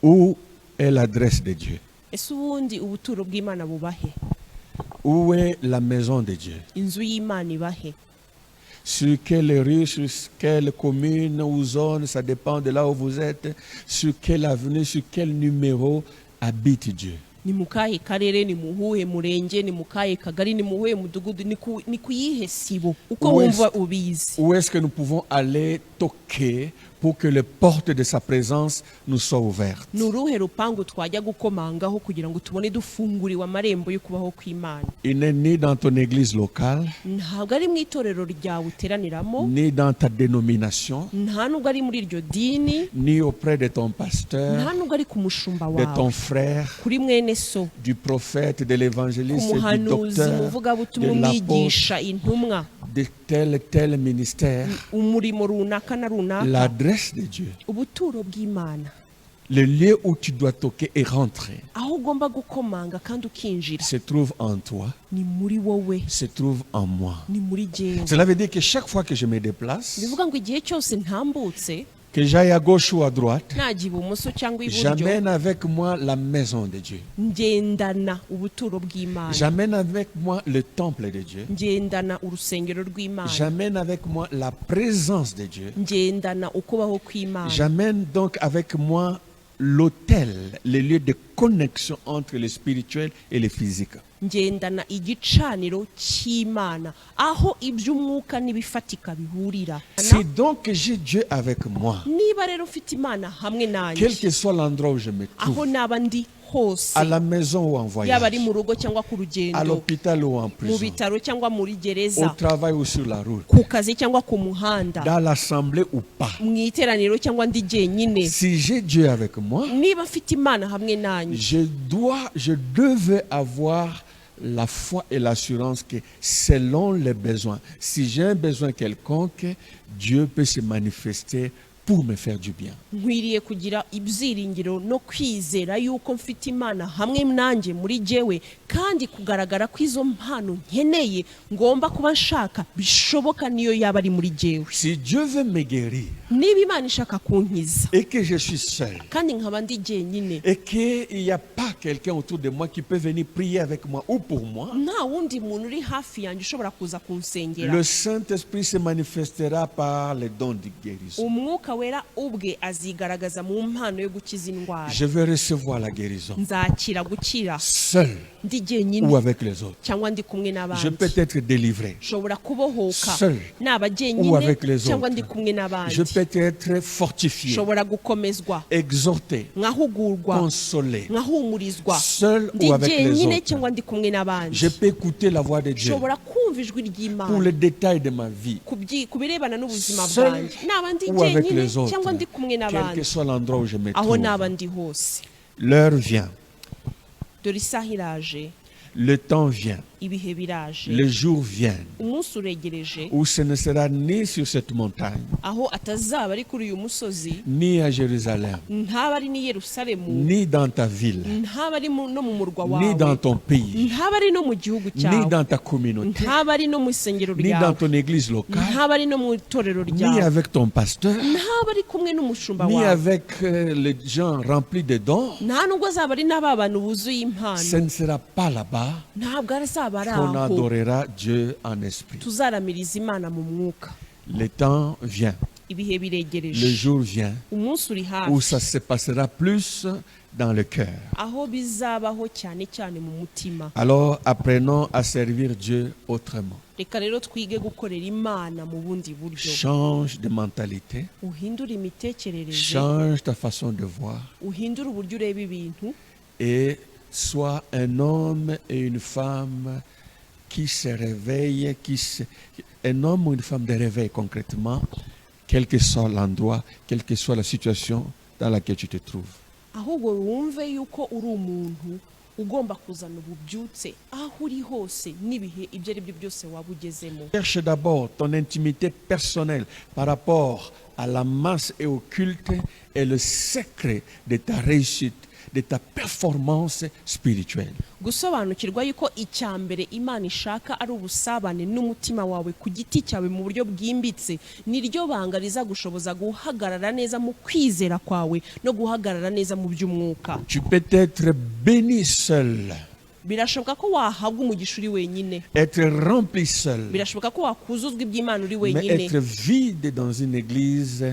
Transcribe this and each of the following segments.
Où est l'adresse de Dieu? ese ubundi ubuturo bw'Imana bubahe? Où est la maison de Dieu? Inzu y'Imana ibahe? Sur quelle rue, sur quelle commune ou zone, ça dépend de là où vous êtes, sur quelle avenue, sur quel numéro habite Dieu? Ni mu kahe karere, ni mu huhe murenge, ni mu kahe kagari, ni mu huhe mudugudu, ni ku yihe sibo uko wumva ubizi? Où est-ce que nous pouvons aller toquer pour que les portes de sa présence nous soient ouvertes? Ni uruhe rupangu twajya gukomangaho kugira ngo tubone dufunguriwe amarembo yo kubaho kw'Imana? Il n'est ni dans ton église locale, Ntabwo ari mu itorero ryawe uteraniramo, ni dans ta dénomination, nta nubwo ari muri iryo dini, ni auprès de ton pasteur, nta nubwo ari ku mushumba de ton wawe, frère, kuri mwene so, du prophète, de ku l'évangéliste, du muhanuzi, docteur, umuvugabutumwa, de l'apôtre, umwigisha, intumwa, de tel ministère. umurimo runaka na runaka. L'adresse de Dieu, Ubuturo bw'Imana, le lieu où tu dois toquer et rentrer, aho ugomba gukomanga kandi ukinjira, se trouve en toi, ni muri wowe, se trouve en moi. ni muri jyewe. Cela veut dire que chaque fois que je me déplace, bivuga ngo igihe cyose ntambutse, que j'aille à gauche ou à droite, najya ibumoso cyangwa iburyo, j'amène avec moi la maison de Dieu. ngendana ubuturo bw'Imana, J'amène avec moi le temple de Dieu. ngendana urusengero rw'Imana, J'amène avec moi la présence de Dieu. ngendana ukubaho kw'Imana, J'amène donc avec moi l'autel, le lieu de connexion entre le spirituel et le physique. ngendana igicaniro cy'Imana, aho iby'umwuka n'ibifatika bihurira. Si donc j'ai Dieu avec moi, Niba rero ufite Imana hamwe quel nanjye, que soit l'endroit où je me aho trouve, naba ndi hose, à la maison ou en yaba ari voyage, mu rugo cyangwa ku à rugendo, l'hôpital ou en mu prison, bitaro cyangwa muri au gereza, travail ou sur la route, ku kazi cyangwa ku muhanda, dans l'assemblée ou pas, mu iteraniro cyangwa ndi jyenyine, si j'ai Dieu avec moi, niba mfite Imana hamwe nanjye, je devais avoir la foi et l'assurance que selon les besoins, si j'ai un besoin quelconque, Dieu peut se manifester pour me faire du bien. nkwiriye kugira ibyiringiro no kwizera yuko mfite Imana hamwe nanjye muri jyewe, kandi kugaragara ko izo mpano nkeneye ngomba kuba nshaka bishoboka niyo yaba ari muri jyewe. Si Dieu veut me guérir Niba Imana ishaka kunkiza et que je suis seul kandi nkaba ndi jyenyine, et qu'il n'y a pas quelqu'un autour de moi qui peut venir prier avec moi ou pour moi, nta wundi muntu uri hafi yanjye ushobora kuza kunsengera, le Saint-Esprit se manifestera par les dons de guérison. umwuka wera ubwe azigaragaza mu mpano yo gukiza indwara. Je vais recevoir la guérison Nzakira gukira seul ndi jyenyine ou avec les autres. cyangwa ndi kumwe Je n'abandi. peux être délivré nshobora kubohoka seul naba ou jyenyine avec les cyangwa ndi autres. kumwe n'abandi. Je peux être fortifié, nshobora gukomezwa, exhorté, nkahugurwa, consolé, nkahumurizwa, seul ndi ou avec les jyenyine autres. cyangwa ndi kumwe n'abandi. Je peux écouter la voix de Dieu nshobora kumva ijwi pour ry'Imana les détails de ma vie, ku birebana n'ubuzima seul bwanjye, naba ndi ou avec jyenyine les autres, cyangwa ndi kumwe quel n'abandi, que soit l'endroit où je me aho trouve. naba ndi hose. L'heure vient, Dore isaha iraje, le temps vient, ibihe biraje, le jour vient umunsi uregereje où ce ne sera ni sur cette montagne, aho atazaba ari kuri uyu musozi, ni à Jérusalem, ntaba ari n'i Yerusalemu, ni dans ta ville, ntaba ari no mu murwa ni dans wawe, ton pays, ntaba ari no mu gihugu ni cyawe, dans ta communauté, ntaba ari no mu isengero ni dans ryawe, ton église locale, ntaba ari no mu itorero ni ryawe, avec ton pasteur, ntaba ari kumwe n'umushumba ni wawe, avec les gens remplis de dons. nta nubwo azaba ari n'aba bantu buzuye impano, Ce ne sera pas là-bas ntabwo azaba ari qu'on aho adorera Dieu en esprit. tuzaramiriza Imana mu mwuka. Le temps vient, Ibihe le biregereje, jour vient umunsi uri où hafi, ça se passera plus dans le cœur. aho bizabaho cyane cyane mu mutima. Alors apprenons à servir Dieu autrement. Reka rero twige gukorera Imana mu bundi buryo. Change de mentalité, Uhindure imitekerereze, change ta façon de voir uhindure uburyo ureba ibintu, et sois un homme et une femme qui se réveille, un homme ou une femme de réveil concrètement, quel que soit l'endroit, quelle que soit la situation dans laquelle tu te trouves. ahubwo wumve yuko uri umuntu ugomba kuzana ububyutse aho uri hose n'ibihe ibyo ari byo byose waba ugezemo. Cherche d'abord ton intimité personnelle par rapport à la masse et au culte et le secret de ta réussite, de ta performance spirituelle. gusobanukirwa yuko icya mbere Imana ishaka ari ubusabane n'umutima wawe ku giti cyawe mu buryo bwimbitse, niryo banga rizagushoboza guhagarara neza mu kwizera kwawe no guhagarara neza mu by'umwuka. Tu peux être béni seul, birashoboka ko wahabwa umugisha uri wenyine, être rempli seul, birashoboka ko wakuzuzwa iby'Imana uri mais wenyine, être vide dans une église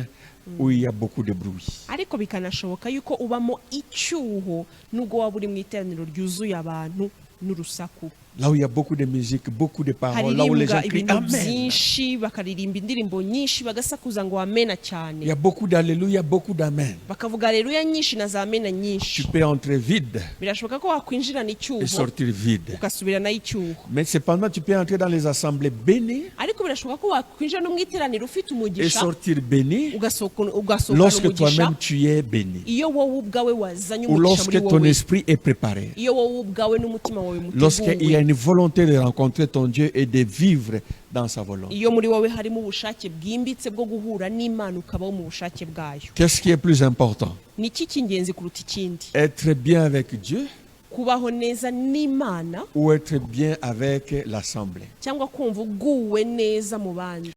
où il y a beaucoup de bruit. ariko bikanashoboka yuko ubamo icyuho nubwo waba uri mu iteraniro ryuzuye abantu n'urusaku, Là où il y a beaucoup de musique, beaucoup de paroles, là où les gens haririmbwa crient ibintu Amen. byinshi, bakaririmba indirimbo nyinshi, bagasakuza ngo amena Il y cyane, a beaucoup d'alléluia, beaucoup d'amen. bakavuga aleluya nyinshi na za amena Tu nyinshi. peux entrer vide Birashoboka ko wakwinjirana et icyuho sortir vide. ugasubirana icyuho, Mais cependant, tu peux entrer dans les assemblées bénies ariko birashoboka ko wakwinjira no mu iteraniro ufite et umugisha sortir béni ugasohokana lorsque umugisha toi-même tu es béni. iyo wowe ubwawe wazanye Ou umugisha muri lorsque ton wowe, esprit est préparé. iyo wowe ubwawe n'umutima wawe Lorsqu'il y a muteguwe, une volonté de rencontrer ton Dieu et de vivre dans sa volonté. iyo muri wowe harimo ubushake bwimbitse bwo guhura n'Imana ukabaho mu bushake bwayo. Qu'est-ce qui est plus important? Ni iki cy'ingenzi kuruta ikindi? Être bien avec Dieu kubaho neza n'Imana ou être bien avec l'assemblée? cyangwa kumva uguwe neza mu bandi?